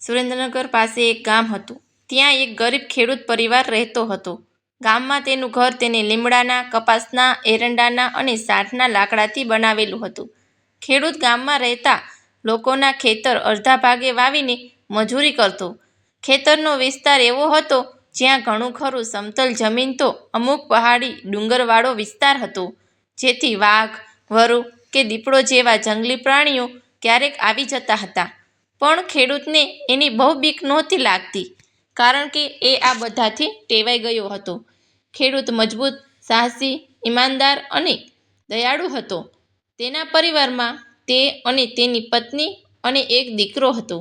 સુરેન્દ્રનગર પાસે એક ગામ હતું. ત્યાં એક ગરીબ ખેડૂત પરિવાર રહેતો હતો. ગામમાં તેનું ઘર તેને લીમડાના, કપાસના, એરંડાના અને સાઠના લાકડાથી બનાવેલું હતું. ખેડૂત ગામમાં રહેતા લોકોના ખેતર અડધા ભાગે વાવીને મજૂરી કરતો. ખેતરનો વિસ્તાર એવો હતો જ્યાં ઘણું ખરું સમતલ જમીન તો અમુક પહાડી ડુંગરવાળો વિસ્તાર હતો, જેથી વાઘ, વરુ કે દીપડો જેવા જંગલી પ્રાણીઓ ક્યારેક આવી જતા હતા. પણ ખેડૂતને એની બહુ બીક નહોતી લાગતી, કારણ કે એ આ બધાથી ટેવાઈ ગયો હતો. ખેડૂત મજબૂત, સાહસી, ઈમાનદાર અને દયાળુ હતો. તેના પરિવારમાં તે અને તેની પત્ની અને એક દીકરો હતો.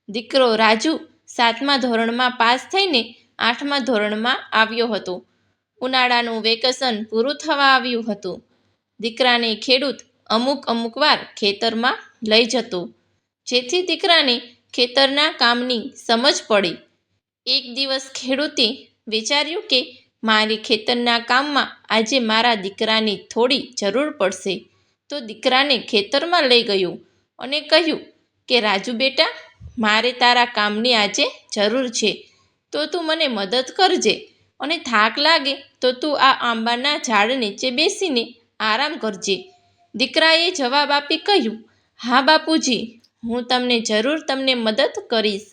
દીકરો રાજુ 7મા ધોરણમાં પાસ થઈને 8મા ધોરણમાં આવ્યો હતો. ઉનાળાનું વેકેશન પૂરું થવા આવ્યું હતું. દીકરાને ખેડૂત અમુક વાર ખેતરમાં લઈ જતો, જેથી દીકરાને ખેતરના કામની સમજ પડે. એક દિવસ ખેડૂતે વિચાર્યું કે મારી ખેતરના કામમાં આજે મારા દીકરાની થોડી જરૂર પડશે. તો દીકરાને ખેતરમાં લઈ ગયો અને કહ્યું કે રાજુ બેટા, મારે તારા કામની આજે જરૂર છે, તો તું મને મદદ કરજે, અને થાક લાગે તો તું આ આંબાના ઝાડ નીચે બેસીને આરામ કરજે. દીકરાએ જવાબ આપી કહ્યું, હા બાપુજી, હું તમને મદદ કરીશ.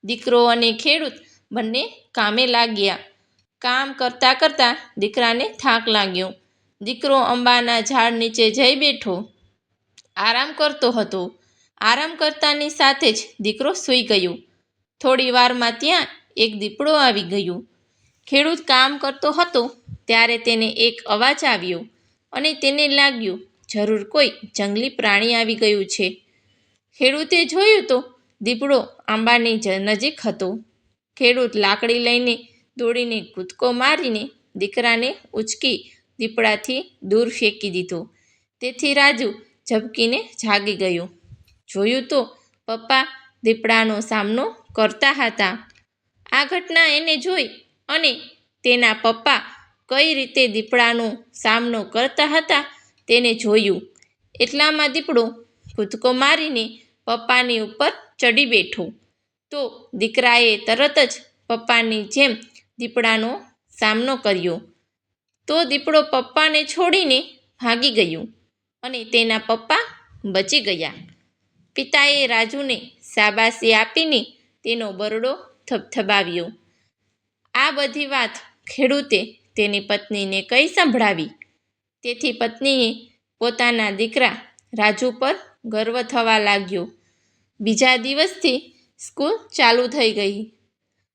દીકરો અને ખેડૂત બંને કામે લાગ્યા. કામ કરતાં કરતાં દીકરાને થાક લાગ્યો. દીકરો આંબાના ઝાડ નીચે જઈ બેઠો આરામ કરતો હતો. આરામ કરતાની સાથે જ દીકરો સૂઈ ગયો. થોડી વારમાં ત્યાં એક દીપડો આવી ગયો. ખેડૂત કામ કરતો હતો ત્યારે તેને એક અવાજ આવ્યો અને તેને લાગ્યું જરૂર કોઈ જંગલી પ્રાણી આવી ગયું છે. ખેડૂતે જોયું તો દીપડો આંબાની નજીક હતો. ખેડૂત લાકડી લઈને દોડીને કૂદકો મારીને દીકરાને ઉંચકી દીપડાથી દૂર ફેંકી દીધો. તેથી રાજુ ઝબકીને જાગી ગયો. જોયું તો પપ્પા દીપડાનો સામનો કરતા હતા. આ ઘટના એને જોઈ અને તેના પપ્પા કઈ રીતે દીપડાનો સામનો કરતા હતા તેને જોયું. એટલામાં દીપડો કૂદકો મારીને પપ્પાની ઉપર ચડી બેઠો. તો દીકરાએ તરત જ પપ્પાની જેમ દીપડાનો સામનો કર્યો. તો દીપડો પપ્પાને છોડીને ભાગી ગયો અને તેના પપ્પા બચી ગયા. પિતાએ રાજુને શાબાશી આપીને તેનો બરડો થપથપાવ્યો. આ બધી વાત ખેડૂતે તેની પત્નીને કહી સંભળાવી. તેથી પત્નીએ પોતાના દીકરા રાજુ પર ગર્વ થવા લાગ્યો. બીજા દિવસથી સ્કૂલ ચાલુ થઈ ગઈ.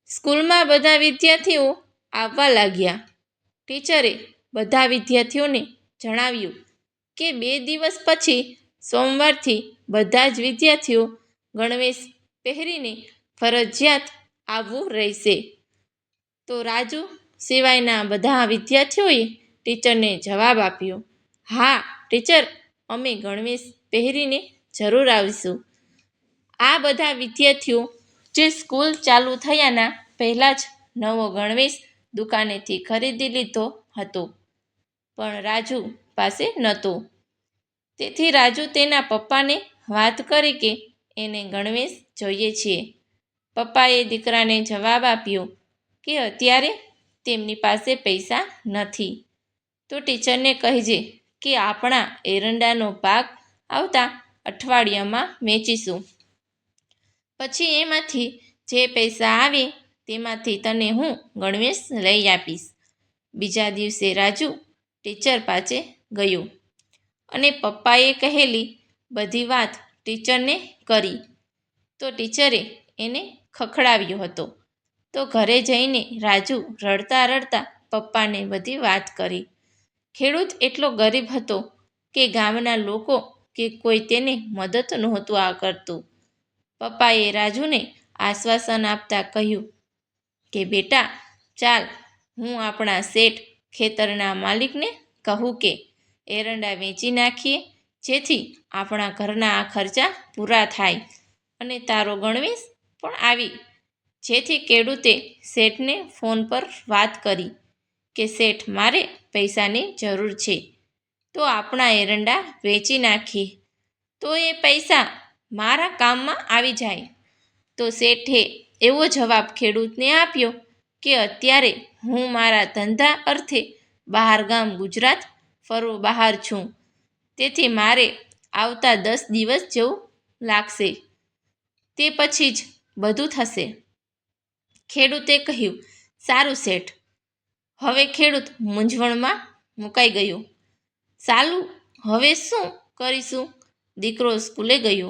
સ્કૂલમાં બધા વિદ્યાર્થીઓ આવવા લાગ્યા. ટીચરે બધા વિદ્યાર્થીઓને જણાવ્યું કે 2 દિવસ પછી સોમવારથી બધા જ વિદ્યાર્થીઓ ગણવેશ પહેરીને ફરજિયાત આવવું રહેશે. તો રાજુ સિવાયના બધા વિદ્યાર્થીઓએ ટીચરને જવાબ આપ્યો, હા ટીચર, અમે ગણવેશ પહેરીને જરૂર આવીશું. આ બધા વિદ્યાર્થીઓ જે સ્કૂલ ચાલુ થયાના પહેલાં જ નવો ગણવેશ દુકાનેથી ખરીદી લીધો હતો, પણ રાજુ પાસે નહોતો. તેથી રાજુ તેના પપ્પાને વાત કરી કે એને ગણવેશ જોઈએ છે. પપ્પાએ દીકરાને જવાબ આપ્યો કે અત્યારે તેમની પાસે પૈસા નથી, તો ટીચરને કહેજે કે આપણા એરંડાનો પાક આવતા અઠવાડિયામાં વેચીશું. પછી એમાંથી જે પૈસા આવે તેમાંથી તને હું ગણવેશ લઈ આપીશ. બીજા દિવસે રાજુ ટીચર પાસે ગયો અને પપ્પાએ કહેલી બધી વાત ટીચરને કરી. તો ટીચરે એને ખખડાવ્યો હતો. તો ઘરે જઈને રાજુ રડતા પપ્પાને બધી વાત કરી. ખેડૂત એટલો ગરીબ હતો કે ગામના લોકો કે કોઈ તેને મદદ નહોતું કરતું. પપ્પાએ રાજુને આશ્વાસન આપતા કહ્યું કે બેટા ચાલ, હું આપણા શેઠ ખેતરના માલિકને કહું કે એરંડા વેચી નાખીએ, જેથી આપણા ઘરના આ ખર્ચા પૂરા થાય અને તારો ગણવેશ પણ આવી. જેથી ખેડૂતે શેઠને ફોન પર વાત કરી કે શેઠ, મારે પૈસાની જરૂર છે, તો આપણા એરંડા વેચી નાખીએ તો એ પૈસા મારા કામમાં આવી જાય. તો શેઠે એવો જવાબ ખેડૂતને આપ્યો કે અત્યારે હું મારા ધંધા અર્થે બહારગામ ગુજરાત ફરવા બહાર છું, તેથી મારે આવતા 10 દિવસ જેવું લાગશે, તે પછી જ બધું થશે. ખેડૂતે કહ્યું, સારું શેઠ. હવે ખેડૂત મૂંઝવણમાં મુકાઈ ગયો. સાલું, હવે શું કરીશું? દીકરો સ્કૂલે ગયો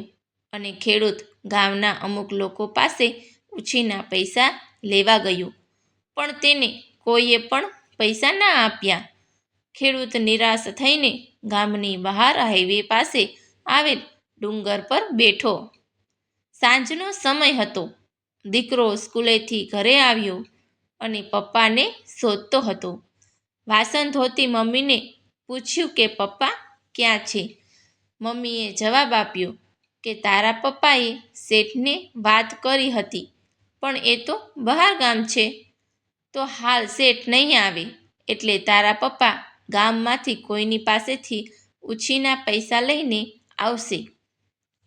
અને ખેડૂત ગામના અમુક લોકો પાસે ઉછીના પૈસા લેવા ગયો, પણ તેને કોઈએ પણ પૈસા ના આપ્યા. ખેડૂત નિરાશ થઈને ગામની બહાર હાઈવે પાસે આવેલ ડુંગર પર બેઠો. સાંજનો સમય હતો. દીકરો સ્કૂલેથી ઘરે આવ્યો અને પપ્પાને શોધતો હતો. વાસણ ધોતી મમ્મીને પૂછ્યું કે પપ્પા ક્યાં છે? મમ્મીએ જવાબ આપ્યો કે તારા પપ્પાએ શેઠને વાત કરી હતી, પણ એ તો બહાર ગામ છે, તો હાલ શેઠ નહીં આવે એટલે તારા પપ્પા ગામમાંથી કોઈની પાસેથી ઉછીના પૈસા લઈને આવશે,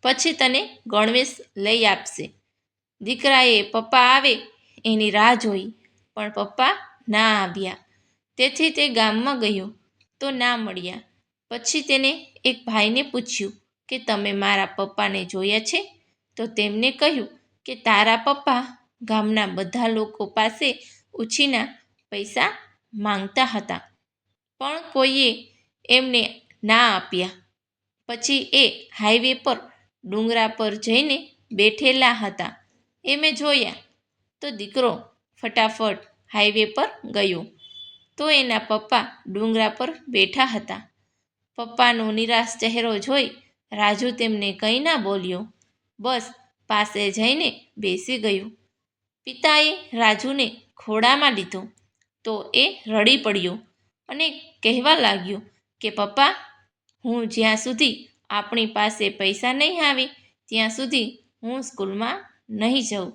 પછી તને ગણવેશ લઈ આપશે. દીકરાએ પપ્પા આવે એની રાહ જોઈ, પણ પપ્પા ના આવ્યા. તેથી તે ગામમાં ગયો તો ના મળ્યા. પછી તેને એક ભાઈને પૂછ્યું કે તમે મારા પપ્પાને જોયા છે? તો તેમને કહ્યું કે તારા પપ્પા ગામના બધા લોકો પાસે ઉછીના પૈસા માંગતા હતા, પણ કોઈએ એમને ના આપ્યા. પછી એ હાઈવે પર ડુંગરા પર જઈને બેઠેલા હતા એ મેં જોયા. તો દીકરો ફટાફટ હાઈવે પર ગયો તો એના પપ્પા ડુંગરા પર બેઠા હતા. પપ્પાનો નિરાશ ચહેરો જોઈ રાજુ તેમને કંઈ ના બોલ્યો, બસ પાસે જઈને બેસી ગયો. પિતાએ રાજુને ખોળામાં લીધો તો એ રડી પડ્યો અને કહેવા લાગ્યો કે પપ્પા, હું જ્યાં સુધી આપણી પાસે પૈસા નહીં આવે ત્યાં સુધી હું સ્કૂલમાં નહીં જાઉં,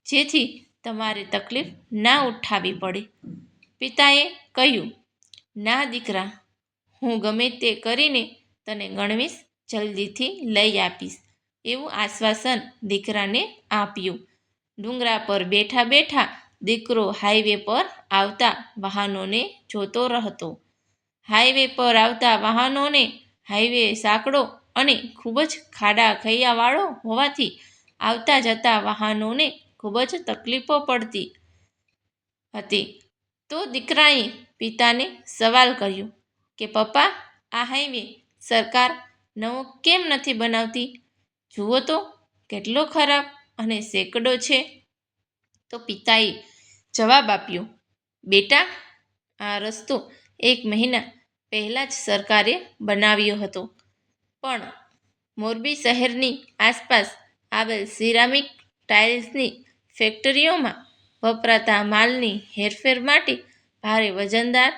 જેથી તમારે તકલીફ ના ઉઠાવવી પડે. પિતાએ કહ્યું, ના દીકરા, હું ગમે તે કરીને તને ગણવેશ જલ્દીથી લઈ આપીશ, એવું આશ્વાસન દીકરાને આપ્યું. ડુંગરા પર બેઠા બેઠા દીકરો હાઈવે પર આવતા વાહનોને જોતો હતો. હાઈવે પર આવતા વાહનોને હાઈવે સાંકડો અને ખૂબ જ ખાડા ખૈયાવાળો હોવાથી આવતા જતા વાહનોને ખૂબ જ તકલીફો પડતી હતી. તો દીકરાએ પિતાને સવાલ કર્યો કે પપ્પા, આ હાઈવે સરકાર નવો કેમ નથી બનાવતી? જુઓ તો કેટલો ખરાબ અને સેંકડો છે. તો પિતાએ જવાબ આપ્યો, બેટા, આ રસ્તો 1 મહિના પહેલાં જ સરકારે બનાવ્યો હતો, પણ મોરબી શહેરની આસપાસ આવેલ સિરામિક ટાઇલ્સની ફેક્ટરીઓમાં વપરાતા માલની હેરફેર માટે ભારે વજનદાર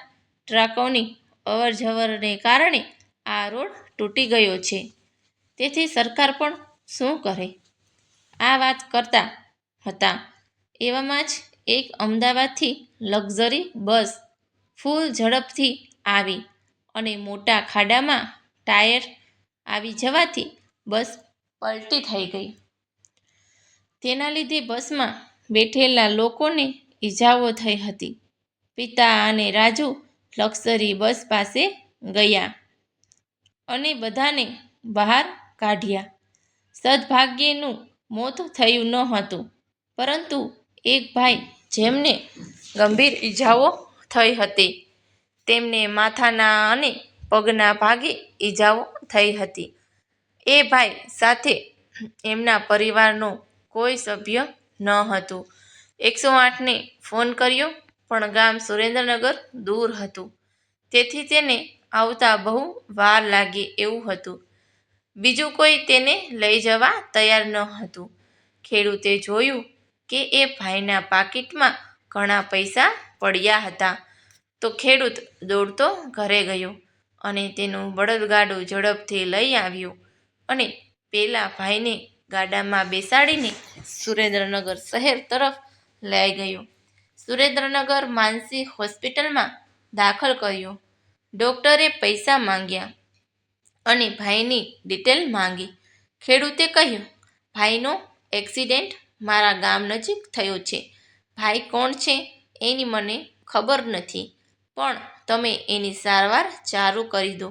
ટ્રકોની અવરજવરને કારણે આ રોડ તૂટી ગયો છે. તેથી સરકાર પણ શું કરે? આ વાત કરતા હતા એવામાં જ એક અમદાવાદથી લક્ઝરી બસ ફૂલ ઝડપથી આવી અને મોટા ખાડામાં ટાયર આવી જવાથી બસ પલટી થઈ ગઈ. તેના લીધે બસમાં બેઠેલા લોકોને ઈજાઓ થઈ હતી. પિતા અને રાજુ લક્ઝરી બસ પાસે ગયા અને બધાને બહાર કાઢ્યા. સદભાગ્યનું મોત થયું ન હતું, પરંતુ એક ભાઈ જેમને ગંભીર ઈજાઓ થઈ હતી, તેમને માથાના અને પગના ભાગે ઈજાઓ થઈ હતી. એ ભાઈ સાથે એમના પરિવારનો કોઈ સભ્ય ન હતું. 108ને ફોન કર્યો, પણ ગામ સુરેન્દ્રનગર દૂર હતું, તેથી તેને આવતા બહુ વાર લાગે એવું હતું. બીજું કોઈ તેને લઈ જવા તૈયાર ન હતું. ખેડૂતે જોયું કે એ ભાઈના પાકીટમાં ઘણા પૈસા પડ્યા હતા, તો ખેડૂત દોડતો ઘરે ગયો અને તેનું બળદગાડું ઝડપથી લઈ આવ્યું અને પેલા ભાઈને ગાડામાં બેસાડીને સુરેન્દ્રનગર શહેર તરફ લઈ ગયો. સુરેન્દ્રનગર માનસી હોસ્પિટલમાં દાખલ કર્યો. ડૉક્ટરે પૈસા માંગ્યા અને ભાઈની ડિટેલ માંગી. ખેડૂતે કહ્યું, ભાઈનો એક્સિડન્ટ મારા ગામ નજીક થયો છે. ભાઈ કોણ છે એની મને ખબર નથી, પણ તમે એની સારવાર ચાલુ કરી દો.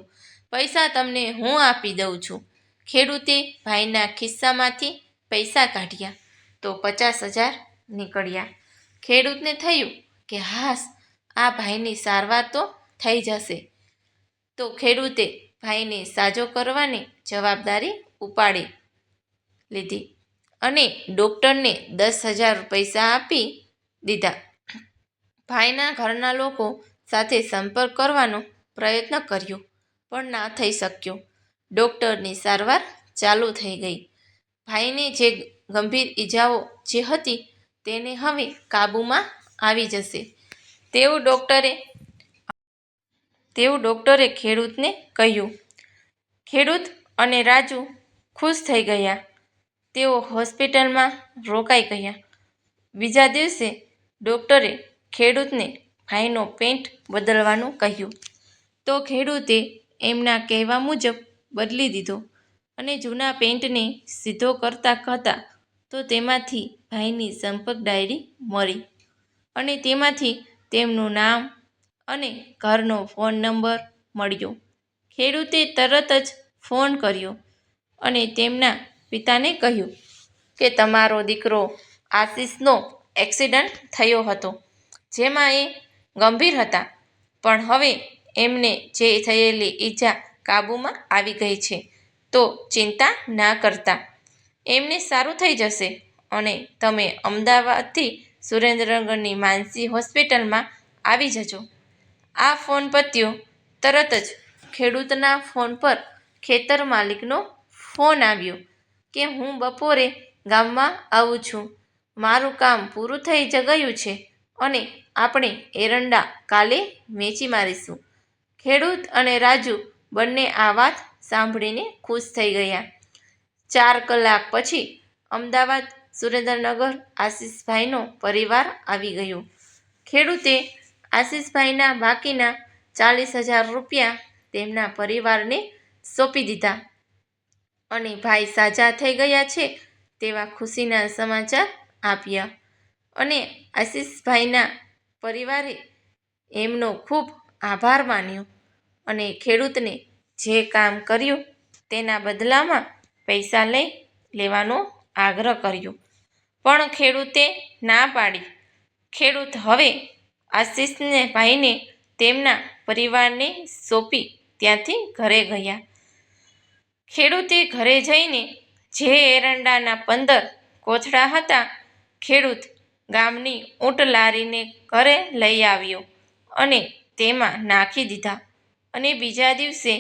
પૈસા તમને હું આપી દઉં છું. ખેડૂતે ભાઈના ખિસ્સામાંથી પૈસા કાઢ્યા તો 50,000 નીકળ્યા. ખેડૂતને થયું કે હાશ, આ ભાઈની સારવાર તો થઈ જશે. તો ખેડૂતે ભાઈને સાજો કરવાની જવાબદારી ઉપાડી લીધી અને ડૉક્ટરને 10,000 પૈસા આપી દીધા. ભાઈના ઘરના લોકો સાથે સંપર્ક કરવાનો પ્રયત્ન કર્યો, પણ ના થઈ શક્યો. ડૉક્ટરની સારવાર ચાલુ થઈ ગઈ. ભાઈને જે ગંભીર ઈજાઓ જે હતી તેને હવે કાબૂમાં આવી જશે તેવું ડૉક્ટરે ખેડૂતને કહ્યું. ખેડૂત અને રાજુ ખુશ થઈ ગયા. તેઓ હોસ્પિટલમાં રોકાઈ ગયા. બીજા દિવસે ડૉક્ટરે ખેડૂતને ભાઈનો પેન્ટ બદલવાનું કહ્યું. તો ખેડૂતે એમના કહેવા મુજબ બદલી દીધો અને જૂના પેન્ટને સીધો કરતાં હતા તો તેમાંથી ભાઈની સંપર્ક ડાયરી મળી અને તેમાંથી તેમનું નામ અને ઘરનો ફોન નંબર મળ્યો. ખેડૂતે તરત જ ફોન કર્યો અને તેમના પિતાને કહ્યું કે તમારો દીકરો આશિષનો એક્સિડન્ટ થયો હતો, જેમાં એ ગંભીર હતા, પણ હવે એમને જે થયેલી ઈજા કાબૂમાં આવી ગઈ છે, તો ચિંતા ના કરતા. એમને સારું થઈ જશે અને તમે અમદાવાદથી સુરેન્દ્રનગરની માનસી હોસ્પિટલમાં આવી જજો. આ ફોન પત્યો. તરત જ ખેડૂતના ફોન પર ખેતર માલિકનો ફોન આવ્યો કે હું બપોરે ગામમાં આવું છું. મારું કામ પૂરું થઈ ગયું છે અને આપણે એરંડા કાલે વેચી મારીશું. ખેડૂત અને રાજુ બંને આ વાત સાંભળીને ખુશ થઈ ગયા. 4 કલાક પછી અમદાવાદ સુરેન્દ્રનગર આશિષભાઈનો પરિવાર આવી ગયો. ખેડૂતે આશિષભાઈના બાકીના 40,000 રૂપિયા તેમના પરિવારને સોંપી દીધા અને ભાઈ સાજા થઈ ગયા છે તેવા ખુશીના સમાચાર આપ્યા. અને આશિષભાઈના પરિવારે એમનો ખૂબ આભાર માન્યો અને ખેડૂતને જે કામ કર્યું તેના બદલામાં પૈસા લઈ લેવાનો આગ્રહ કર્યો, પણ ખેડૂતે ના પાડી. ખેડૂત હવે આશિષને ભાઈને તેમના પરિવારને સોંપી ત્યાંથી ઘરે ગયા. ખેડૂતે ઘરે જઈને જે એરંડાના 15 કોથળા હતા, ખેડૂત ગામની ઊંટ લારીને ઘરે લઈ આવ્યો અને તેમાં નાખી દીધા અને બીજા દિવસે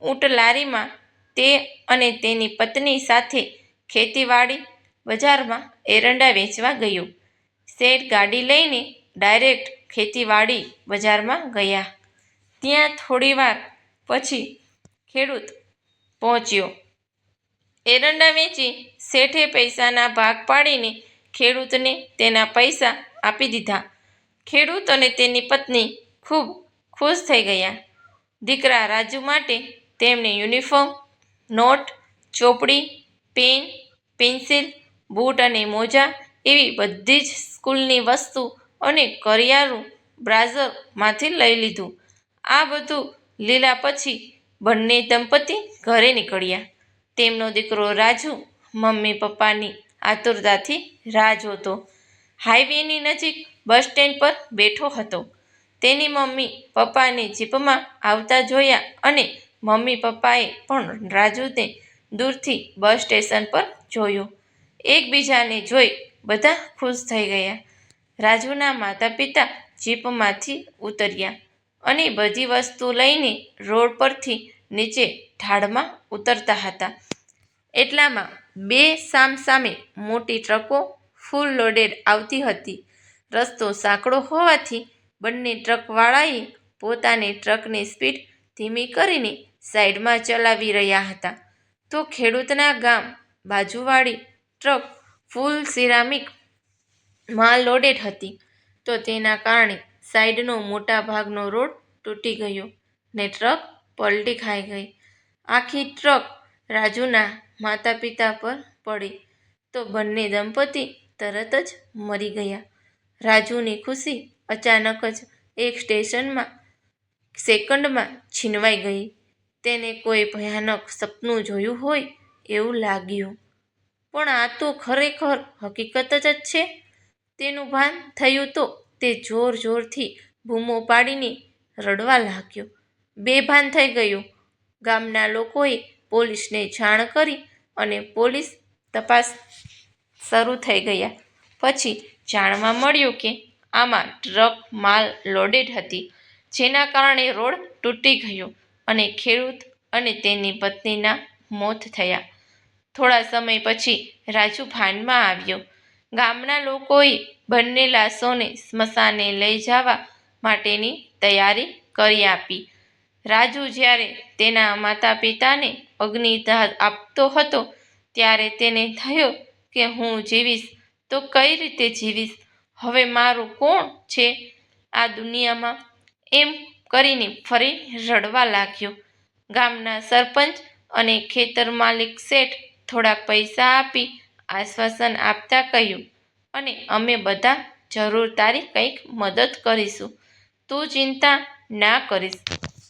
ઊંટ લારીમાં તે અને તેની પત્ની સાથે ખેતીવાડી બજારમાં એરંડા વેચવા ગયો. શેઠ ગાડી લઈને ડાયરેક્ટ ખેતીવાડી બજારમાં ગયા. ત્યાં થોડીવાર પછી ખેડૂત પહોંચ્યો. એરંડા વેચી શેઠે પૈસાના ભાગ પાડીને ખેડૂતને તેના પૈસા આપી દીધા. ખેડૂત અને તેની પત્ની ખૂબ ખુશ થઈ ગયા. દીકરા રાજુ માટે તેમણે યુનિફોર્મ, નોટ, ચોપડી, પેન, પેન્સિલ, બૂટ અને મોજા એવી બધી જ સ્કૂલની વસ્તુ અને કરિયાણું બજારમાંથી લઈ લીધું. આ બધું લીધા પછી બંને દંપતી ઘરે નીકળ્યા. તેમનો દીકરો રાજુ મમ્મી પપ્પાની આતુરતાથી રાહ જોતો હાઈવેની નજીક બસ સ્ટેન્ડ પર બેઠો હતો. તેની મમ્મી પપ્પાને જીપમાં આવતા જોયા અને મમ્મી પપ્પાએ પણ રાજુને દૂરથી બસ સ્ટેશન પર જોયો. એકબીજાને જોઈ બધા ખુશ થઈ ગયા. રાજુના માતા પિતા જીપમાંથી ઉતર્યા અને બધી વસ્તુ લઈને રોડ પરથી નીચે ઢાળમાં ઉતરતા હતા. એટલામાં 2 સામસામે મોટી ટ્રકો ફૂલ લોડેડ આવતી હતી. રસ્તો સાંકડો હોવાથી બંને ટ્રકવાળાએ પોતાની ટ્રકની સ્પીડ ધીમી કરીને સાઈડમાં ચલાવી રહ્યા હતા. તો ખેડૂતના ગામ બાજુવાળી ટ્રક ફૂલ સિરામિક માલ લોડેડ હતી. તો તેના કારણે સાઈડનો મોટા ભાગનો રોડ તૂટી ગયો ને ટ્રક પલટી ખાઈ ગઈ. આખી ટ્રક રાજુના માતા પિતા પર પડી તો બંને દંપતી તરત જ મરી ગયા. રાજુની ખુશી અચાનક જ એક સ્ટેશનમાં સેકન્ડમાં છીનવાઈ ગઈ. તેને કોઈ ભયાનક સપનું જોયું હોય એવું લાગ્યું. પણ આ તો ખરેખર હકીકત જ છે. તેનું ભાન થયું તો તે જોર જોરથી બૂમો પાડીને રડવા લાગ્યો. બેભાન થઈ ગયો. ગામના લોકોએ પોલીસને જાણ કરી અને પોલીસ તપાસ શરૂ થઈ ગયા. પછી જાણવા મળ્યું કે આમાં ટ્રક માલ લોડેડ હતી, જેના કારણે રોડ તૂટી ગયો અને ખેડૂત અને તેની પત્નીના મોત થયા. થોડા સમય પછી રાજુ ભાનમાં આવ્યો. ગામના લોકોએ બંને લાશોને સ્મશાને લઈ જવા માટેની તૈયારી કરી આપી. રાજુ જ્યારે તેના માતા પિતાને અગ્નિદાહ આપતો હતો ત્યારે તેને થયું કે હું જીવીશ તો કઈ રીતે જીવીશ? હવે મારું કોણ છે આ દુનિયામાં? એમ કરીને ફરી રડવા લાગ્યો. ગામના સરપંચ અને ખેતર માલિક શેઠ થોડાક પૈસા આપી આશ્વાસન આપતા કહ્યું, અને અમે બધા જરૂર તારી કંઈક મદદ કરીશું. તું ચિંતા ના કરીશ.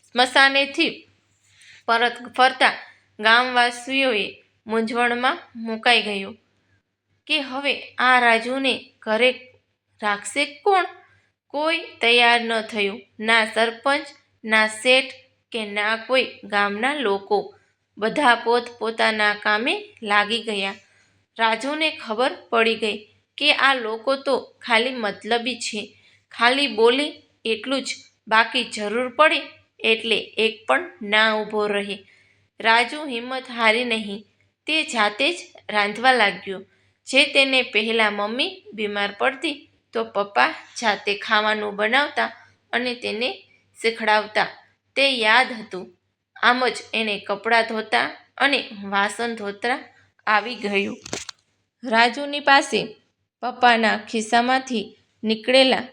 સ્મશાનેથી પરત ફરતા ગામવાસીઓએ મૂંઝવણમાં મુકાઈ ગયું કે હવે આ રાજુને ઘરે રાખશે કોણ? કોઈ તૈયાર ન થયું. ના સરપંચ, ના શેઠ કે ના કોઈ ગામના લોકો. બધા પોતપોતાના કામે લાગી ગયા. રાજુને ખબર પડી ગઈ કે આ લોકો તો ખાલી મતલબી છે. ખાલી બોલે એટલું જ, બાકી જરૂર પડે એટલે એક પણ ના ઊભો રહે. રાજુ હિંમત હારી નહીં. તે જાતે જ રાંધવા લાગ્યો. જે તેને પહેલાં મમ્મી બીમાર પડતી તો પપ્પા જાતે ખાવાનું બનાવતા અને તેને શીખડાવતા તે યાદ હતું. આમ જ એને કપડાં ધોતા અને વાસણ ધોતા આવી ગયું. રાજુની પાસે પપ્પાના ખિસ્સામાંથી નીકળેલા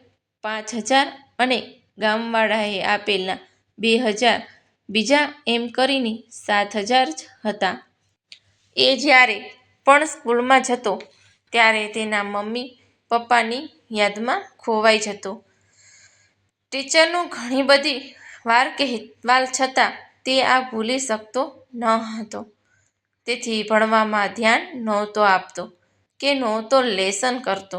5,000 અને ગામવાળાએ આપેલા 2,000, બીજા એમ કરીને 7,000 જ હતા. એ જ્યારે પણ સ્કૂલમાં જતો ત્યારે તેના મમ્મી પપ્પાની યાદમાં ખોવાઈ જતો. ટીચરનું ઘણી બધી વાર કહેવા છતાં તે આ ભૂલી શકતો ન હતો. તેથી ભણવામાં ધ્યાન નહોતો આપતો કે નહોતો લેસન કરતો.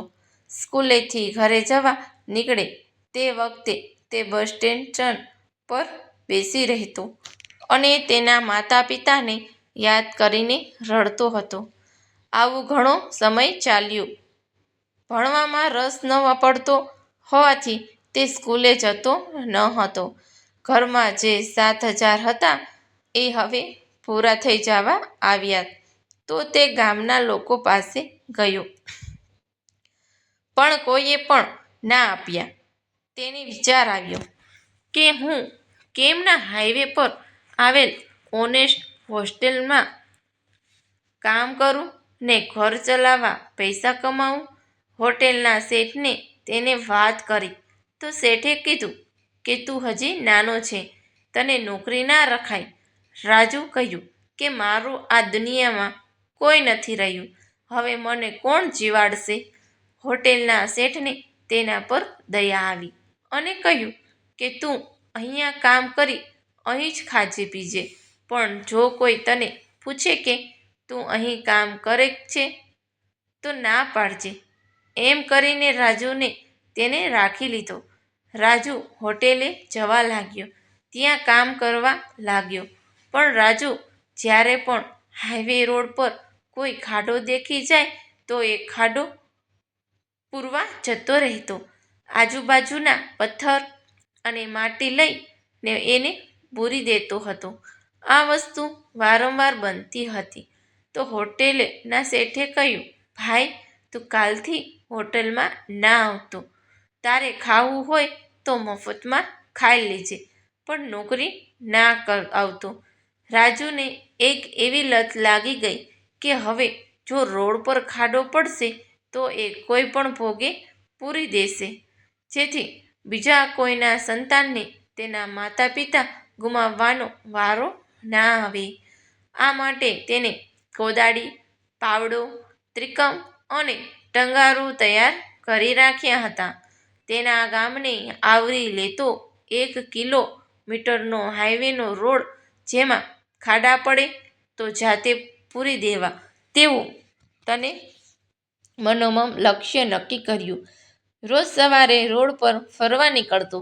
સ્કૂલેથી ઘરે જવા નીકળે તે વખતે તે બસ સ્ટેશન પર બેસી રહેતો અને તેના માતા પિતાને યાદ કરીને રડતો હતો. આવું ઘણો સમય ચાલ્યું. ભણવામાં રસ ન પડતો હોવાથી તે સ્કૂલે જતો ન હતો. ઘરમાં જે 7,000 હતા એ હવે પૂરા થઈ જવા આવ્યા તો તે ગામના લોકો પાસે ગયો. પણ કોઈએ પણ ના આપ્યા. તેને વિચાર આવ્યો કે હું કેમ ના હાઈવે પર આવેલ ઓનેસ્ટ હોસ્ટેલમાં કામ કરું ને ઘર ચલાવવા પૈસા કમાવું. હોટેલના શેઠને તેને વાત કરી તો શેઠે કીધું કે તું હજી નાનો છે, તને નોકરી ના રખાય. રાજુ કહ્યું કે મારું આ દુનિયામાં કોઈ નથી રહ્યું. હવે મને કોણ જીવાડશે? હોટેલના શેઠને તેના પર દયા આવી અને કહ્યું કે તું અહીંયા કામ કરી અહીં જ ખાજે પીજે, પણ જો કોઈ તને પૂછે કે તું અહીં કામ કરે છે તો ના પાડજે. એમ કરીને રાજુને તેને રાખી લીધો. રાજુ હોટેલે જવા લાગ્યો, ત્યાં કામ કરવા લાગ્યો. પણ રાજુ જ્યારે પણ હાઈવે રોડ પર કોઈ ખાડો દેખી જાય તો એ ખાડો પૂરવા જતો રહેતો. આજુબાજુના પથ્થર અને માટી લઈને એને પૂરી દેતો હતો. આ વસ્તુ વારંવાર બનતી હતી. તો હોટેલના શેઠે કહ્યું, ભાઈ તું કાલથી હોટલમાં ના આવતો. તારે ખાવું હોય તો મફતમાં ખાઈ લેજે, પણ નોકરી ના આવતો. રાજુને એક એવી લત લાગી ગઈ કે હવે જો રોડ પર ખાડો પડશે તો એ કોઈ પણ ભોગે પૂરી દેશે, જેથી બીજા કોઈના સંતાનને તેના માતા પિતા ગુમાવવાનો વારો ના આવે. આ માટે તેને કોદાળી, પાવડો, ત્રિકમ અને ટંગારું તૈયાર કરી રાખ્યા હતા. તેના ગામને આવરી લેતો 1 કિલોમીટરનો હાઈવેનો રોડ, જેમાં ખાડા પડે તો જાતે પૂરી દેવા તેવું તેને મનોમન લક્ષ્ય નક્કી કર્યું. રોજ સવારે રોડ પર ફરવા નીકળતો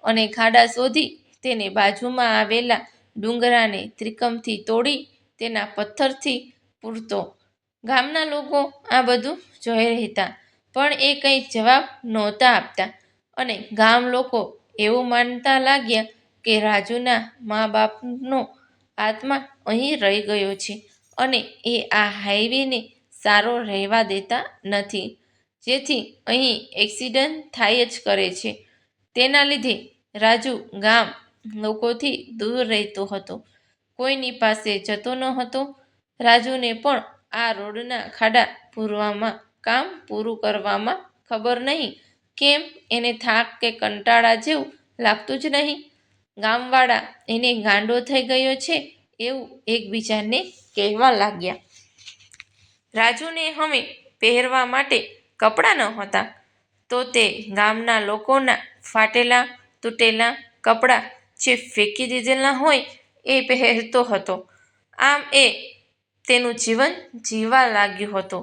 અને ખાડા શોધી તેને બાજુમાં આવેલા ડુંગરાને ત્રિકમથી તોડી તેના પથ્થરથી પૂરતો. ગામના લોકો આ બધું જોઈ રહેતા, પણ એ કંઈ જવાબ નહોતા આપતા અને ગામ લોકો એવું માનતા લાગ્યા કે રાજુના મા બાપનો આત્મા અહીં રહી ગયો છે અને એ આ હાઈવેને સારો રહેવા દેતા નથી, જેથી અહીં એક્સિડન્ટ થાય જ કરે છે. તેના લીધે રાજુ ગામ લોકોથી દૂર રહેતો હતો, કોઈની પાસે જતો ન હતો. રાજુને પણ આ રોડના ખાડા પૂરવામાં, કામ પૂરું કરવામાં ખબર નહીં કેમ એને થાક કે કંટાળા જેવું લાગતું જ નહીં. ગામવાળા એને ગાંડો થઈ ગયો છે એવું એકબીજાને કહેવા લાગ્યા. રાજુને હવે પહેરવા માટે કપડાં નહોતા, તો તે ગામના લોકોના ફાટેલા તૂટેલા કપડાં જે ફેંકી દીધેલા હોય એ પહેરતો હતો. આમ એ તેનું જીવન જીવવા લાગ્યો હતો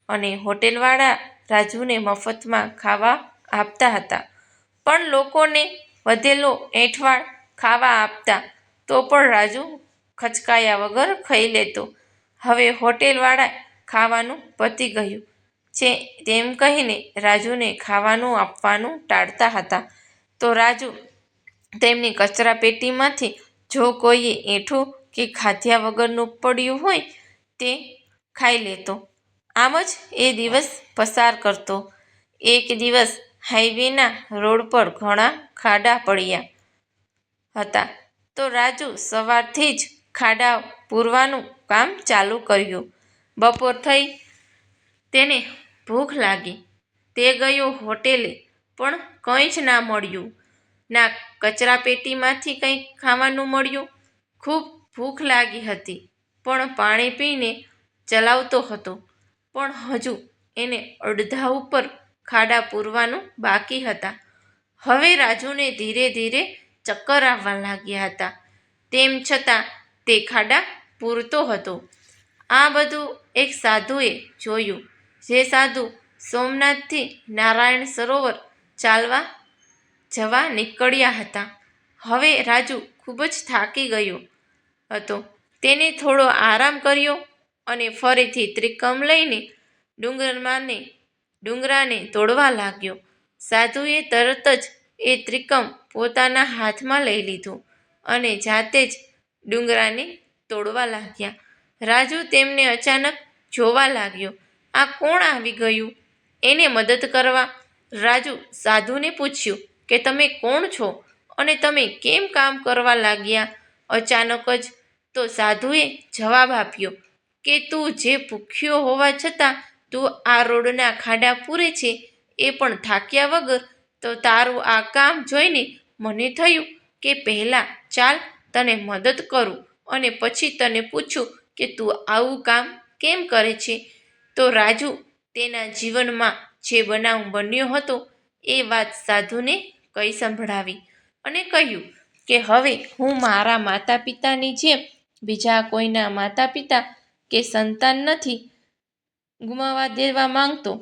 અને હોટેલવાળા રાજુને મફતમાં ખાવા આપતા હતા, પણ લોકોને વધેલો એંઠવાડ ખાવા આપતા તો પણ રાજુ ખચકાયા વગર ખાઈ લેતો. હવે હોટેલવાળા ખાવાનું પતી ગયું છે તેમ કહીને રાજુને ખાવાનું આપવાનું ટાળતા હતા, તો રાજુ તેમની કચરાપેટીમાંથી જો કોઈએ એઠું કે ખાધ્યા વગરનું પડ્યું હોય તે ખાઈ લેતો. આમ જ એ દિવસ પસાર કરતો. એક દિવસ હાઈવેના રોડ પર ઘણા ખાડા પડ્યા હતા, તો રાજુ સવારથી જ ખાડા પૂરવાનું કામ ચાલુ કર્યું. બપોર થઈ, તેને ભૂખ લાગી. તે ગયો હોટેલે, પણ કંઈ જ ના મળ્યું. ના કચરાપેટીમાંથી કંઈ ખાવાનું મળ્યું. ખૂબ ભૂખ લાગી હતી, પણ પાણી પીને ચલાવતો હતો, પણ હજુ એને અડધા ઉપર ખાડા પૂરવાનું બાકી હતા. હવે રાજુને ધીરે ધીરે ચક્કર આવવા લાગ્યા હતા, તેમ છતાં તે ખાડા પૂરતો હતો. આ બધું એક સાધુએ જોયું. જે સાધુ સોમનાથથી નારાયણ સરોવર ચાલવા જવા નીકળ્યા હતા. હવે રાજુ ખૂબ જ થાકી ગયો હતો. તેને થોડો આરામ કર્યો અને ફરીથી ત્રિકમ લઈને ડુંગરાને તોડવા લાગ્યો. સાધુએ તરત જ એ ત્રિકમ પોતાના હાથમાં લઈ લીધું અને જાતે જ ડુંગરાને તોડવા લાગ્યા. રાજુ તેમને અચાનક જોવા લાગ્યો. આ કોણ આવી ગયું એને મદદ કરવા? રાજુ સાધુને પૂછ્યું કે તમે કોણ છો અને તમે કેમ કામ કરવા લાગ્યા? અચાનક જ તો સાધુએ જવાબ આપ્યો કે તું જે ભૂખ્યો હોવા છતાં તું આ રોડના ખાડા પૂરે છે એ પણ થાક્યા વગર, તો તારું આ કામ જોઈને મને થયું કે પહેલાં ચાલ તને મદદ કરું અને પછી તને પૂછું કે તું આવું કામ કેમ કરે છે. તો રાજુ તેના જીવનમાં જે બનાવ બન્યો હતો એ વાત સાધુને કહી સંભળાવી અને કહ્યું કે હવે હું મારા માતા પિતાની જેમ બીજા કોઈના માતા પિતા કે સંતાન નથી ગુમાવવા દેવા માંગતો.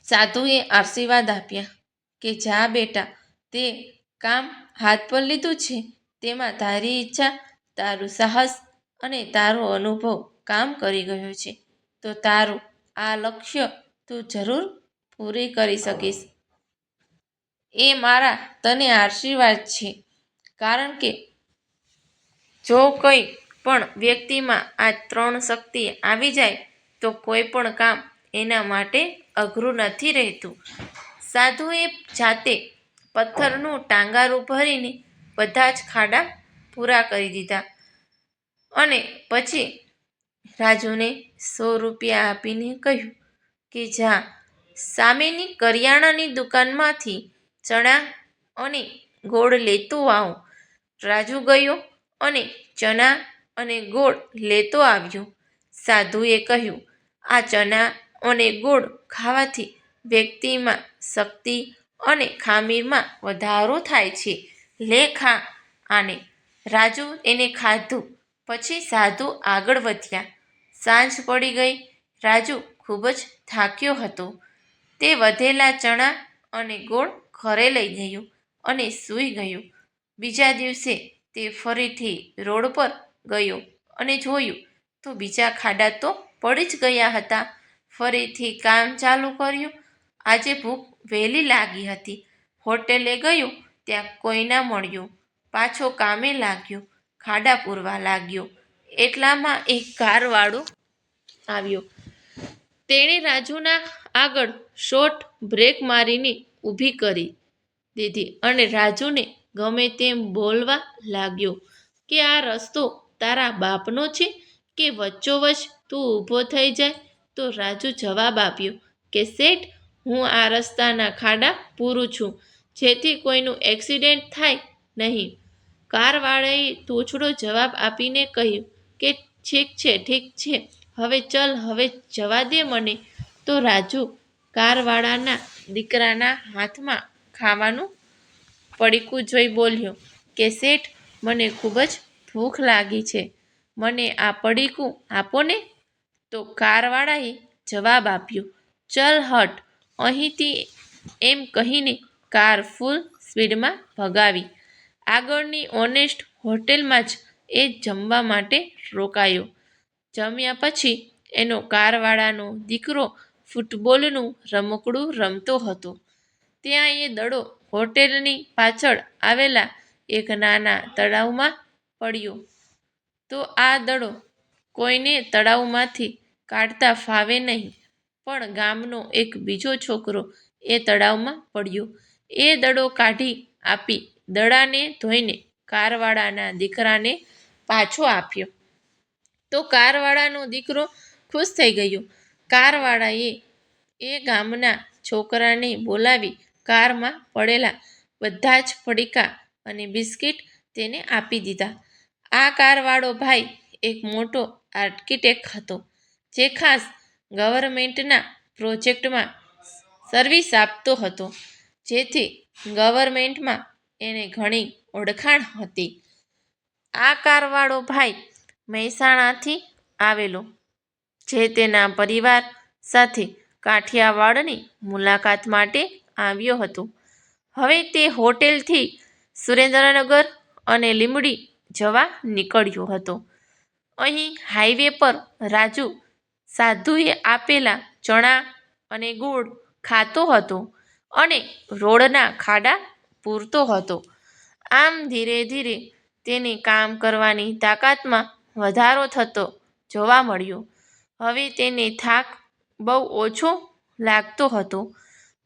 સાધુએ આશીર્વાદ આપ્યા કે જા બેટા, તે કામ હાથ પર લીધું છે તેમાં તારી ઈચ્છા, તારું સાહસ અને તારો અનુભવ કામ કરી ગયો છે, તો તારું આ લક્ષ્ય તું જરૂર પૂરી કરી શકીશ. એ મારા તને આશીર્વાદ છે, કારણ કે જો કોઈ પણ વ્યક્તિમાં આ 3 શક્તિ આવી જાય તો કોઈ પણ કામ એના માટે અઘરું નથી રહેતું. સાધુએ જાતે પથ્થરનું ટાંગારું ભરીને બધા જ ખાડા પૂરા કરી દીધા અને પછી રાજુને 100 રૂપિયા આપીને કહ્યું કે જા સામેની કરિયાણાની દુકાનમાંથી ચણા અને ગોળ લેતો આવ. રાજુ ગયો અને ચણા અને ગોળ લેતો આવ્યો. સાધુએ કહ્યું, આ ચણા અને ગોળ ખાવાથી વ્યક્તિમાં શક્તિ અને ખામીરમાં વધારો થાય છે. લે ખા આને. રાજુ એને ખાધું. પછી સાધુ આગળ વધ્યા. સાંજ પડી ગઈ. રાજુ ખૂબ જ થાક્યો હતો. તે વધેલા ચણા અને ગોળ ઘરે લઈ ગયો અને સૂઈ ગયો. બીજા દિવસે તે ફરીથી રોડ પર ગયો અને જોયું તો બીજા ખાડા તો પડી જ ગયા હતા. ફરીથી કામ ચાલુ કર્યું. આજે ભૂખ વહેલી લાગી હતી. હોટેલે ગયો ત્યાં કોઈ ના મળ્યું. પાછો કામે લાગ્યો. ખાડા પૂરવા લાગ્યો. એટલામાં એક કારવાળો આવ્યો. તેણે રાજુના આગળ શોર્ટ બ્રેક મારીને ઊભી કરી દીધી અને રાજુને ગમે તેમ બોલવા લાગ્યો કે આ રસ્તો તારા બાપનો છે કે વચ્ચોવચ્ચ તું ઊભો થઈ જાય. તો રાજુ જવાબ આપ્યો કે શેઠ, હું આ રસ્તાના ખાડા પૂરું છું જેથી કોઈનું એક્સિડન્ટ થાય નહીં. કારવાળાએ તોછડો જવાબ આપીને કહ્યું કે ઠીક છે, હવે ચલ, હવે જવા દે મને. તો રાજુ કારવાળાના દીકરાના હાથમાં ખાવાનું પડીકું જોઈ બોલ્યો કે શેઠ, મને ખૂબ જ ભૂખ લાગી છે, મને આ પડીકું આપો ને. તો કારવાળાએ જવાબ આપ્યો, ચલ હટ અહીંથી. એમ કહીને કાર ફૂલ સ્પીડમાં ભગાવી. આગળની ઓનેસ્ટ હોટેલમાં જ એ જમવા માટે રોકાયો. જમ્યા પછી એનો કારવાળાનો દીકરો ફૂટબોલનું રમકડું રમતો હતો. ત્યાં એ દડો હોટેલની પાછળ આવેલા એક નાના તળાવમાં પડ્યો. તો આ દડો કોઈને તળાવમાંથી કાઢતા ફાવે નહીં, પણ ગામનો એક બીજો છોકરો એ તળાવમાં પડ્યો. એ દડો કાઢી આપી દડાને ધોઈને કારવાળાના દીકરાને પાછો આપ્યો. તો કારવાળાનો દીકરો ખુશ થઈ ગયો. કારવાળાએ એ ગામના છોકરાને બોલાવી કારમાં પડેલા બધા જ પડીકા અને બિસ્કિટ તેને આપી દીધા. આ કારવાળો ભાઈ એક મોટો આર્કિટેક્ટ હતો, જે ખાસ ગવર્મેન્ટના પ્રોજેક્ટમાં સર્વિસ આપતો હતો, જેથી ગવર્મેન્ટમાં એને ઘણી ઓળખાણ હતી. આ કારવાળો ભાઈ મહેસાણાથી આવેલો, જે તેના પરિવાર સાથે કાઠિયાવાડની મુલાકાત માટે આવ્યો હતો. હવે તે હોટેલથી સુરેન્દ્રનગર અને લીંબડી જવા નીકળ્યો હતો. અહીં હાઈવે પર રાજુ સાધુએ આપેલા ચણા અને ગોળ ખાતો હતો અને રોડના ખાડા પૂરતો હતો. આમ ધીરે ધીરે તેની કામ કરવાની તાકાતમાં વધારો થતો જોવા મળ્યો. હવે તેને થાક બહુ ઓછો લાગતો હતો.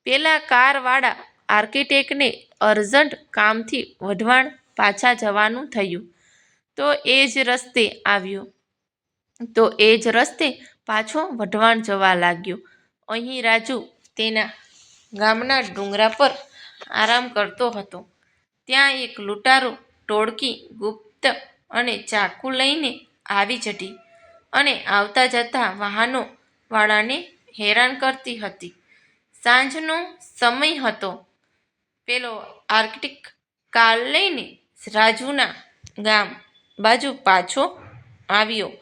પેલા કારવાળા આર્કિટેક્ટને અર્જન્ટ કામથી વઢવાણ પાછા જવાનું થયું, તો એ જ રસ્તે આવ્યો. તો એ જ રસ્તે પાછો વઢવાણ જવા લાગ્યો. અહીં રાજુ તેના ગામના ડુંગરા પર આરામ કરતો હતો. ત્યાં એક લૂંટારો ટોળકી ગુપ્ત અને ચાકુ લઈને આવી ચડી અને આવતા જતા વાહનો વાળાને હેરાન કરતી હતી. સાંજનો સમય હતો. પેલો આર્કિટેક્ટ કાર લઈને રાજુના ગામ બાજુ પાછો આવ્યો.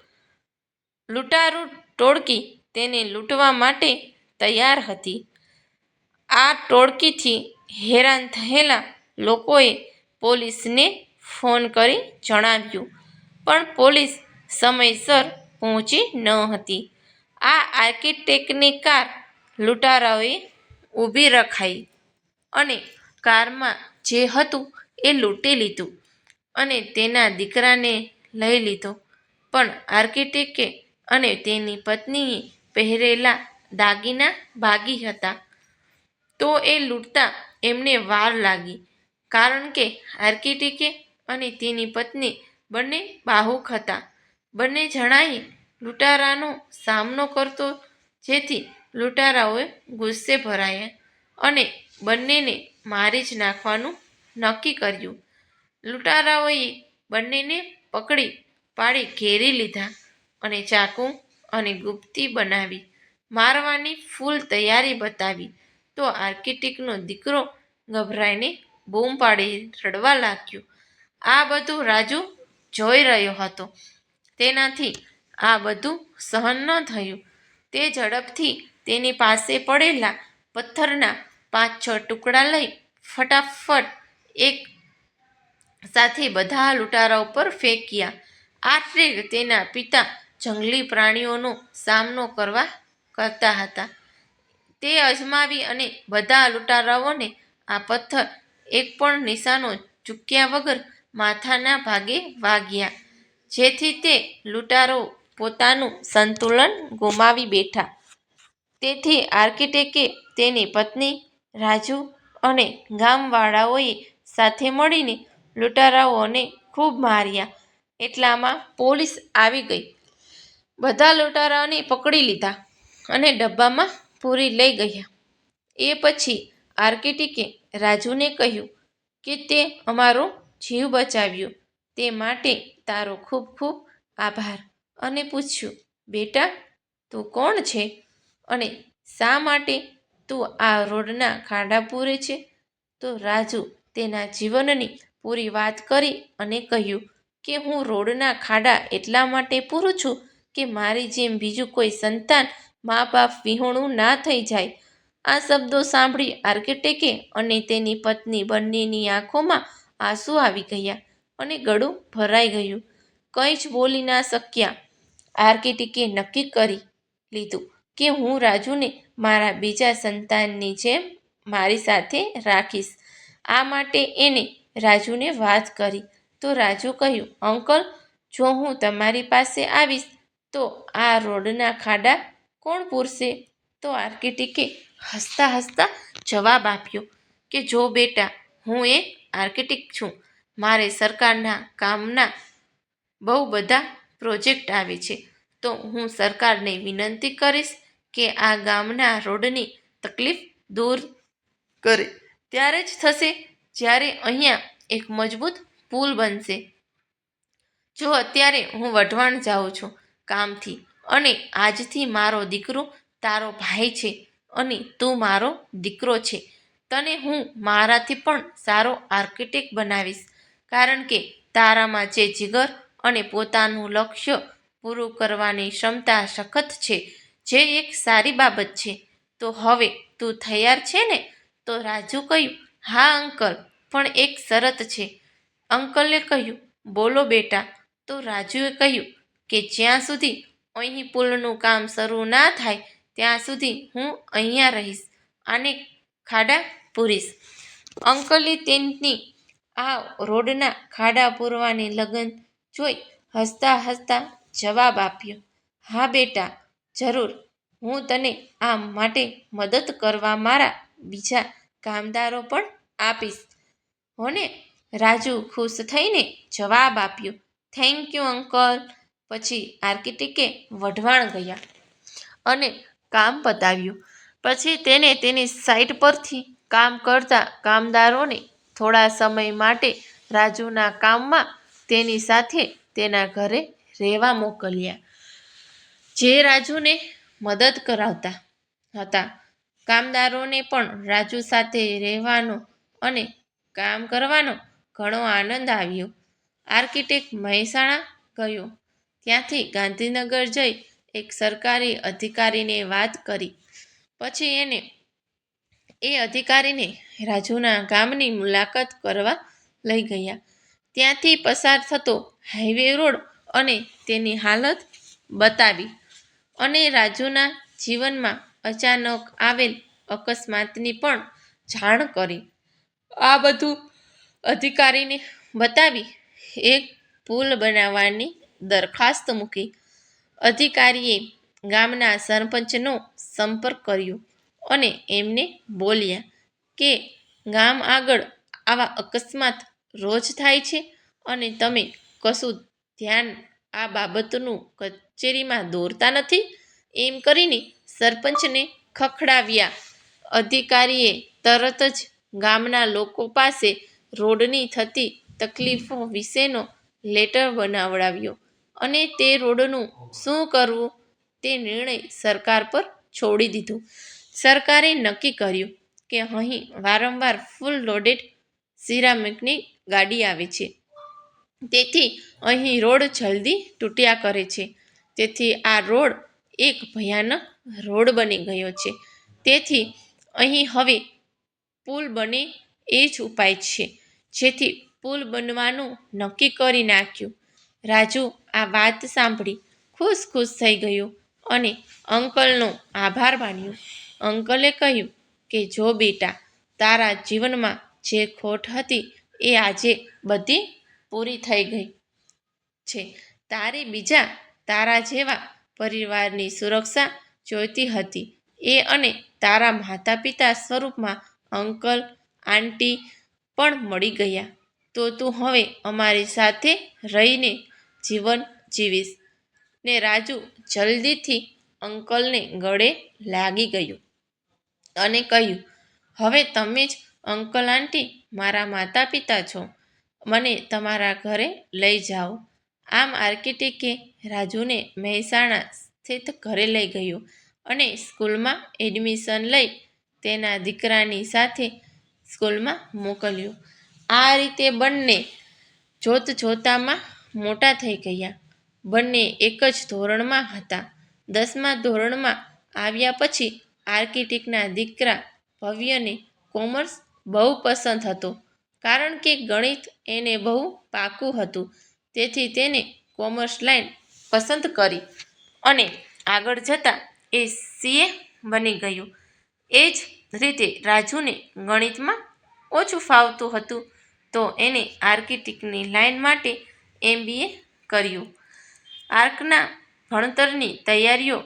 લૂંટારૂ ટોળકી તેને લૂંટવા માટે તૈયાર હતી. આ ટોળકીથી હેરાન થયેલા લોકોએ પોલીસને ફોન કરી જણાવ્યું, પણ પોલીસ સમયસર પહોંચી ન હતી. આ આર્કિટેક્ટની કાર લૂંટારાઓએ ઊભી રખાઈ અને કારમાં જે હતું એ લૂંટી લીધું અને તેના દીકરાને લઈ લીધો. પણ આર્કિટેક્ટે અને તેની પત્નીએ પહેરેલા દાગીના ભાગી હતા. તો એ લૂંટતા એમને વાર લાગી, કારણ કે આર્કિટેક્ટે અને તેની પત્ની બંને બાહુક હતા. બંને જણાએ લૂંટારાનો સામનો કરતો, જેથી લૂંટારાઓ ગુસ્સે ભરાયા અને બંનેને મારી જ નાખવાનું નક્કી કર્યું. લૂંટારાઓએ બંનેને પકડી પાડી ઘેરી લીધા અને ચાકુ અને ગુપ્તી બનાવી મારવાની ફૂલ તૈયારી બતાવી તો આર્કિટેક્ટનો દીકરો ગભરાઈને બૂમ પાડી રડવા લાગ્યો. આ બધું રાજુ જોઈ રહ્યો હતો. તેનાથી આ બધું સહન ન થયું. તે ઝડપથી તેની પાસે પડેલા પથ્થરના 5-6 ટુકડા લઈ ફટાફટ એક સાથે બધા લૂંટારાઓ પર ફેંક્યા. આ ટ્રેક તેના પિતા જંગલી પ્રાણીઓનો સામનો કરતા હતા તે અજમાવી અને બધા લૂંટારાઓને આ પથ્થર એક પણ નિશાનો ચૂક્યા વગર માથાના ભાગે વાગ્યા, જેથી તે લૂંટારો પોતાનું સંતુલન ગુમાવી બેઠા. તેથી આર્કિટેક્ટે તેની પત્ની, રાજુ અને ગામવાળાઓએ સાથે મળીને લૂંટારાઓને ખૂબ માર્યા. એટલામાં પોલીસ આવી ગઈ. બધા લૂંટારાઓને પકડી લીધા અને ડબ્બામાં પૂરી લઈ ગયા. એ પછી આર્કિટેક્ટે રાજુને કહ્યું કે તે અમારો જીવ બચાવ્યો તે માટે તારો ખૂબ ખૂબ આભાર અને પૂછ્યું, બેટા, તું કોણ છે અને શા માટે તું આ રોડના ખાડા પૂરે છે? તો રાજુ તેના જીવનની પૂરી વાત કરી અને કહ્યું કે હું રોડના ખાડા એટલા માટે પૂરું છું કે મારી જેમ બીજું કોઈ સંતાન મા બાપ વિહોણું ના થઈ જાય. આ શબ્દો સાંભળી આર્કિટેક્ટે અને તેની પત્ની બંનેની આંખોમાં આંસુ આવી ગયા અને ગળું ભરાઈ ગયું. કંઈ જ બોલી ના શક્યા. આર્કિટેક્ટે નક્કી કરી લીધું કે હું રાજુને મારા બીજા સંતાનની જેમ મારી સાથે રાખીશ. આ માટે એણે રાજુને વાત કરી તો રાજુ કહ્યું, અંકલ, જો હું તમારી પાસે આવીશ તો આ રોડના ખાડા કોણ પૂરશે? તો આર્કિટેક્ટે હસતા હસતા જવાબ આપ્યો કે જો બેટા, હું એક આર્કિટેક્ટ છું. મારે સરકારના કામના બહુ બધા પ્રોજેક્ટ આવે છે તો હું સરકારને વિનંતી કરીશ કે આ ગામના રોડની તકલીફ દૂર કરે. ત્યારે જ થશે જ્યારે અહીંયા એક મજબૂત પુલ બનશે. જો અત્યારે હું વઢવાણ જાઉં છું કામથી અને આજથી મારો દીકરો તારો ભાઈ છે અને તું મારો દીકરો છે. તને હું મારાથી પણ સારો આર્કિટેક્ટ બનાવીશ કારણ કે તારામાં જે જીગર અને પોતાનું લક્ષ્ય પૂરું કરવાની ક્ષમતા સખત છે, જે એક સારી બાબત છે. તો હવે તું તૈયાર છે ને? તો રાજુ કહ્યું, હા અંકલ, પણ એક શરત છે. અંકલે કહ્યું, બોલો બેટા. તો રાજુએ કહ્યું કે જ્યાં સુધી અહીં પુલનું કામ શરૂ ના થાય ત્યાં સુધી હું અહીંયા રહીશ અને ખાડા પૂરીશ. અંકલે તેની આ રોડના ખાડા પૂરવાની લગન જોઈ હસતા હસતા જવાબ આપ્યો, હા બેટા, જરૂર. હું તને આ માટે મદદ કરવા મારા બીજા કામદારો પણ આપીશ હોને? રાજુ ખુશ થઈને જવાબ આપ્યો, થેન્ક યુ અંકલ. પછી આર્કિટેક્ટે વઢવાણ ગયા અને કામ પતાવ્યું. પછી તેને તેની સાઇટ પરથી કામ કરતા કામદારોને થોડા સમય માટે રાજુના કામમાં તેની સાથે તેના ઘરે રહેવા મોકલ્યા. જે રાજુને મદદ કરાવતા હતા. કામદારોને પણ રાજુ સાથે રહેવાનો અને કામ કરવાનો ઘણો આનંદ આવ્યો. આર્કિટેક્ટ મહેસાણા ગયો. ત્યાંથી ગાંધીનગર જઈ એક સરકારી અધિકારીને વાત કરી. પછી એ અધિકારીને રાજુના ગામની મુલાકાત કરવા લઈ ગયા. ત્યાંથી પસાર થતો હાઈવે રોડ અને તેની હાલત બતાવી અને રાજુના જીવનમાં અચાનક આવેલ અકસ્માતની પણ જાણ કરી. આ બધું અધિકારીને બતાવી એક પુલ બનાવવાની દરખાસ્ત મૂકી. અધિકારીએ ગામના સરપંચનો સંપર્ક કર્યો અને એમને બોલ્યા કે ગામ આગળ આવા અકસ્માત રોજ થાય છે અને તમે કશું ધ્યાન આ બાબતનું કચેરીમાં દોરતા નથી. એમ કરીને સરપંચને ખખડાવ્યા. અધિકારીએ તરત જ ગામના લોકો પાસે રોડની થતી તકલીફો વિશેનો લેટર બનાવડાવ્યો અને તે રોડનું શું કરવું તે નિર્ણય સરકાર પર છોડી દીધું. સરકારે નક્કી કર્યું કે અહીં વારંવાર ફૂલ લોડેડ સિરામિકની ગાડી આવે છે, તેથી અહીં રોડ જલ્દી તૂટ્યા કરે છે. તેથી આ રોડ એક ભયાનક રોડ બની ગયો છે. તેથી અહીં હવે પુલ બને એ જ ઉપાય છે. જેથી પુલ બનવાનું નક્કી કરી નાખ્યું. રાજુ આ વાત સાંભળી ખુશ થઈ ગયો અને અંકલનો આભાર માન્યો. અંકલે કહ્યું કે જો બેટા, તારા જીવનમાં જે ખોટ હતી એ આજે બધી પૂરી થઈ ગઈ છે. તારે બીજા તારા જેવા પરિવારની સુરક્ષા જોઈતી હતી એ અને તારા માતા પિતા સ્વરૂપમાં અંકલ આંટી પણ મળી ગયા. તો તું હવે અમારી સાથે રહીને જીવન જીવીશ. ને રાજુ જલ્દીથી અંકલને ગળે લાગી ગયો અને કહ્યું, હવે તમે જ અંકલ આંટી મારા માતા પિતા છો. મને તમારા ઘરે લઈ જાઓ. આમ આર્કિટેક્ટે રાજુને મહેસાણા સ્થિત ઘરે લઈ ગયો અને સ્કૂલમાં એડમિશન લઈ તેના દીકરાની સાથે સ્કૂલમાં મોકલ્યો. આ રીતે બંને જોતજોતામાં મોટા થઈ ગયા. બંને એક જ ધોરણમાં હતા. 10મા ધોરણમાં આવ્યા પછી આર્કિટેક્ટના દીકરા ભવ્યને કોમર્સ બહુ પસંદ હતો, કારણ કે ગણિત એને બહુ પાકું હતું. તેથી તેને કોમર્સ લાઈન પસંદ કરી અને આગળ જતાં એ CA બની ગયો. એ જ રીતે રાજુને ગણિતમાં ઓછું ફાવતું હતું, તો એણે આર્કિટેક્ટની લાઈન માટે MBA કર્યું. આર્કના ભણતરની તૈયારીઓ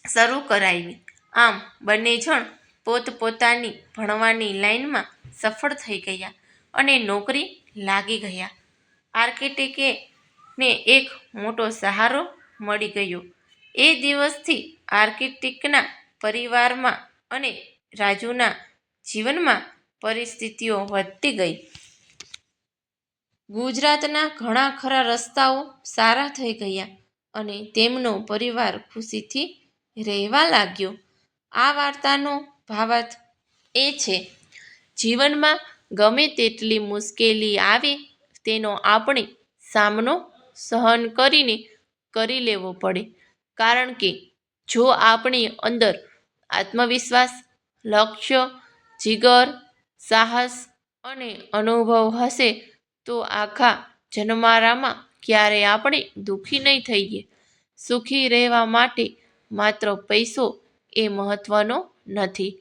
શરૂ કરાવી. આમ બંને જણ પોતપોતાની ભણવાની લાઈનમાં સફળ થઈ ગયા અને નોકરી લાગી ગયા. આર્કિટેક્ટને એક મોટો સહારો મળી ગયો. એ દિવસથી આર્કિટેક્ટના પરિવારમાં અને રાજુના જીવનમાં પરિસ્થિતિઓ વધતી ગઈ. ગુજરાતના ઘણા ખરા રસ્તાઓ સારા થઈ ગયા અને તેમનો પરિવાર ખુશીથી રહેવા લાગ્યો. આ વાર્તાનો ભાવાર્થ એ છે, જીવનમાં ગમે તેટલી મુશ્કેલી આવે તેનો આપણે સામનો સહન કરીને કરી લેવો પડે. કારણ કે જો આપણી અંદર આત્મવિશ્વાસ, લક્ષ્ય, જીગર, સાહસ અને અનુભવ હશે તો આખા જન્મારામાં ક્યારેય આપણે દુઃખી નહીં થઈએ. સુખી રહેવા માટે માત્ર પૈસો એ મહત્વનો નથી,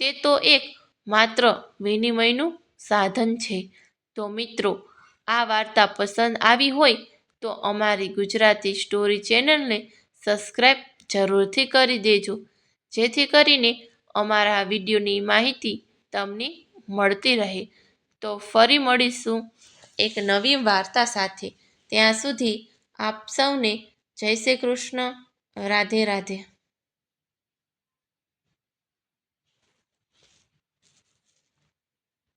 તે તો એક માત્ર વિનિમયનું સાધન છે. તો મિત્રો, આ વાર્તા પસંદ આવી હોય તો અમારી ગુજરાતી સ્ટોરી ચેનલને સબસ્ક્રાઈબ જરૂરથી કરી દેજો, જેથી કરીને અમારા વિડીયોની માહિતી તમને મળતી રહે. તો ફરી મળીશું એક નવી વાર્તા સાથે. ત્યાં સુધી આપ સૌને જય શ્રી કૃષ્ણ. રાધે રાધે.